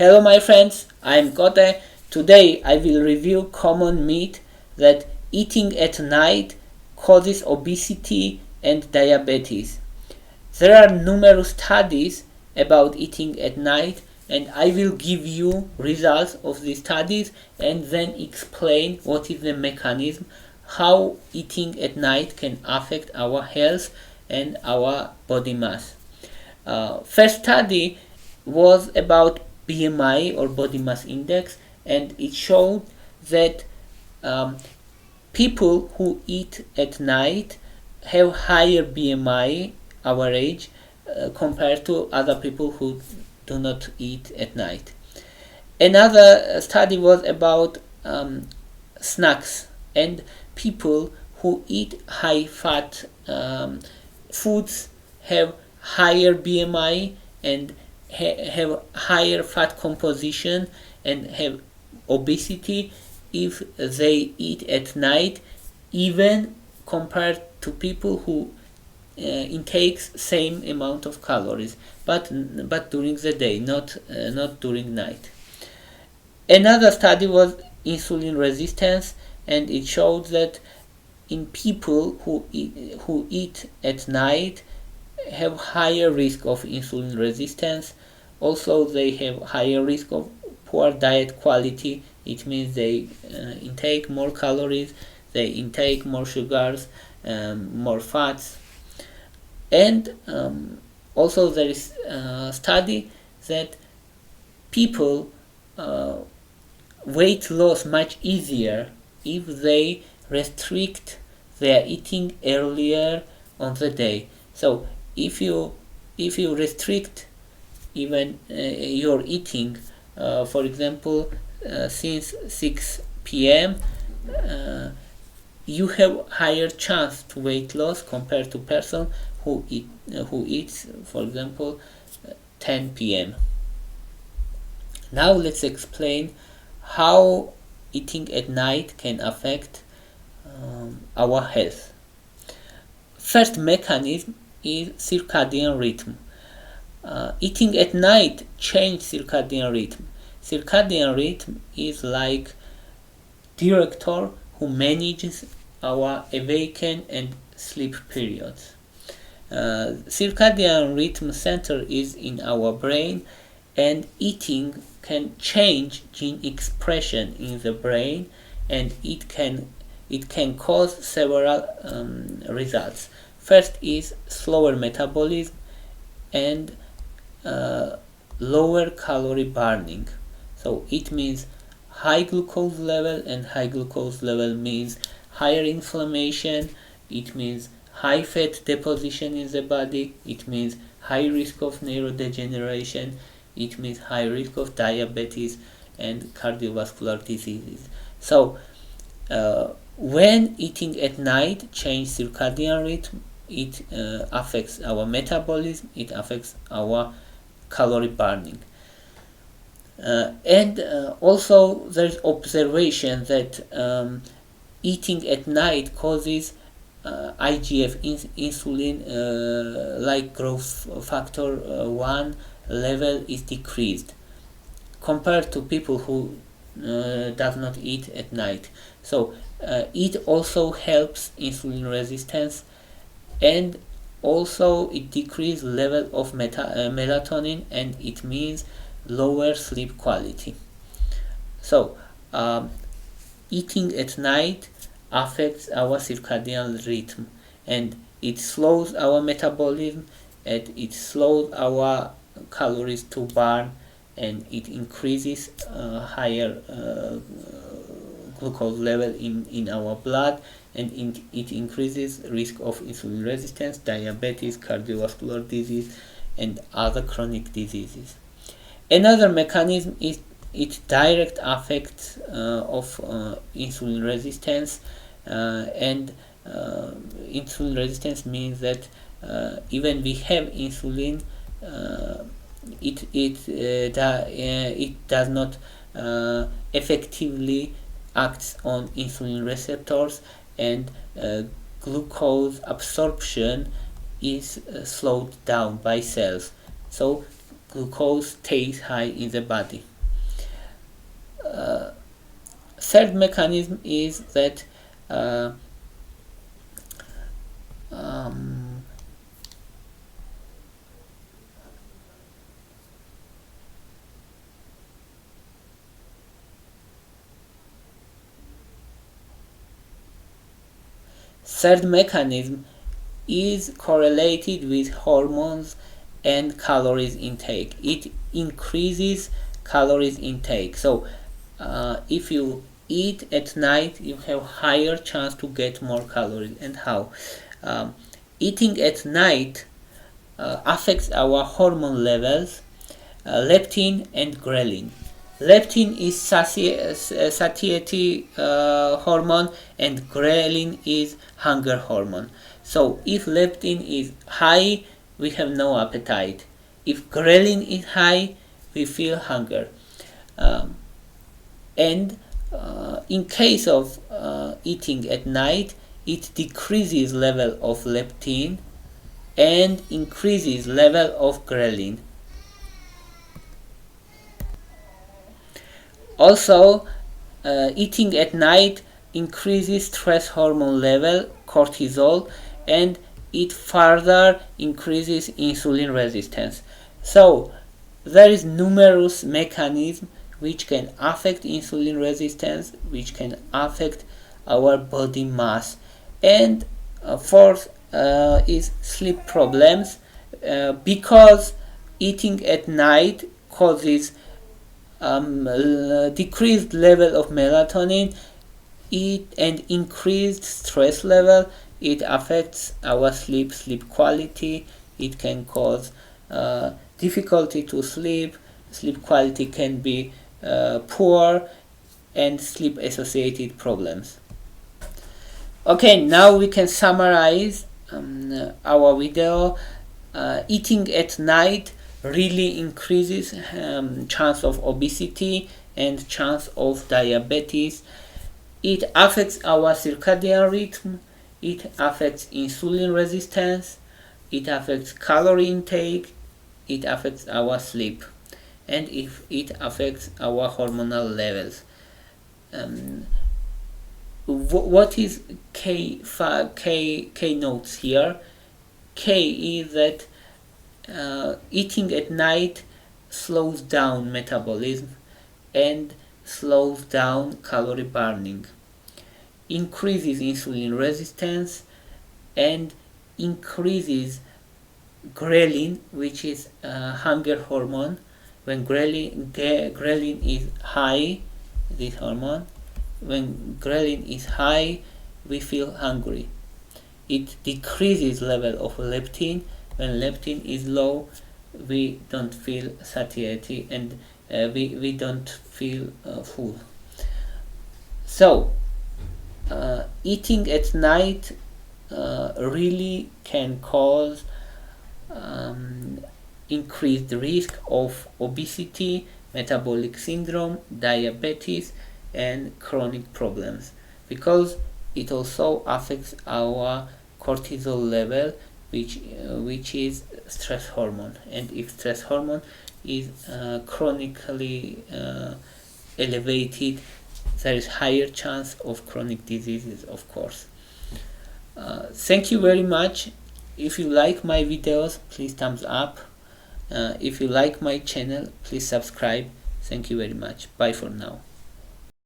Hello my friends, I'm Kote. Today I will review common myth that eating at night causes obesity and diabetes. There are numerous studies about eating at night, and I will give you results of these studies and then explain what is the mechanism, how eating at night can affect our health and our body mass. First study was about BMI or body mass index, and it showed that people who eat at night have higher BMI average compared to other people who do not eat at night. Another study was about snacks, and people who eat high fat foods have higher BMI and have higher fat composition and have obesity if they eat at night, even compared to people who intakes same amount of calories, but during the day, not during night. Another study was insulin resistance, and it showed that in people who eat at night have higher risk of insulin resistance. Also, they have higher risk of poor diet quality. It means they intake more calories, they intake more sugars, more fats. And also there is a study that people weight loss much easier if they restrict their eating earlier on the day. So if you restrict even your eating, for example, since 6 p.m., you have higher chance to weight loss compared to person who eats, for example, 10 p.m. Now let's explain how eating at night can affect our health. First mechanism is circadian rhythm. Eating at night changes circadian rhythm. Circadian rhythm is like director who manages our awaken and sleep periods. Circadian rhythm center is in our brain, and eating can change gene expression in the brain, and it can cause several results. First is slower metabolism and lower calorie burning. So it means high glucose level, and high glucose level means higher inflammation. It means high fat deposition in the body. It means high risk of neurodegeneration. It means high risk of diabetes and cardiovascular diseases. So when eating at night changes circadian rhythm, it affects our metabolism, it affects our calorie burning. And also there's observation that eating at night causes IGF, insulin, like growth factor 1 level is decreased compared to people who does not eat at night. So it also helps insulin resistance, and also it decreases level of melatonin, and it means lower sleep quality. So eating at night affects our circadian rhythm, and it slows our metabolism, and it slows our calories to burn, and it increases higher glucose level in our blood, and it increases risk of insulin resistance, diabetes, cardiovascular disease, and other chronic diseases. Another mechanism is its direct effect of insulin resistance, and insulin resistance means that even we have insulin, it does not effectively act on insulin receptors, and glucose absorption is slowed down by cells. So glucose stays high in the body. third mechanism is that third mechanism is correlated with hormones and calories intake. It increases calories intake. So if you eat at night, you have higher chance to get more calories. And how? Eating at night affects our hormone levels, leptin and ghrelin. Leptin is satiety hormone, and ghrelin is hunger hormone. So if leptin is high, we have no appetite. If ghrelin is high, we feel hunger. And in case of eating at night, it decreases level of leptin and increases level of ghrelin. Also, eating at night increases stress hormone level, cortisol, and it further increases insulin resistance. So there is numerous mechanisms which can affect insulin resistance, which can affect our body mass. And fourth is sleep problems, because eating at night causes decreased level of melatonin and increased stress level. It affects our sleep quality. It can cause difficulty to sleep quality can be poor, and sleep associated problems. Okay, now we can summarize our video. Eating at night really increases chance of obesity and chance of diabetes. It affects our circadian rhythm, it affects insulin resistance, it affects calorie intake, it affects our sleep, and if it affects our hormonal levels. What is K notes here? K is that eating at night slows down metabolism and slows down calorie burning, increases insulin resistance, and increases ghrelin, which is hunger hormone. When ghrelin is high, this hormone, when ghrelin is high, we feel hungry. It decreases level of leptin. When leptin is low, we don't feel satiety, and we don't feel full. So eating at night really can cause increased risk of obesity, metabolic syndrome, diabetes, and chronic problems, because it also affects our cortisol level, which is stress hormone, and if stress hormone is chronically elevated, there is higher chance of chronic diseases, of course. Thank you very much. If you like my videos, please thumbs up. If you like my channel, please subscribe. Thank you very much. Bye for now.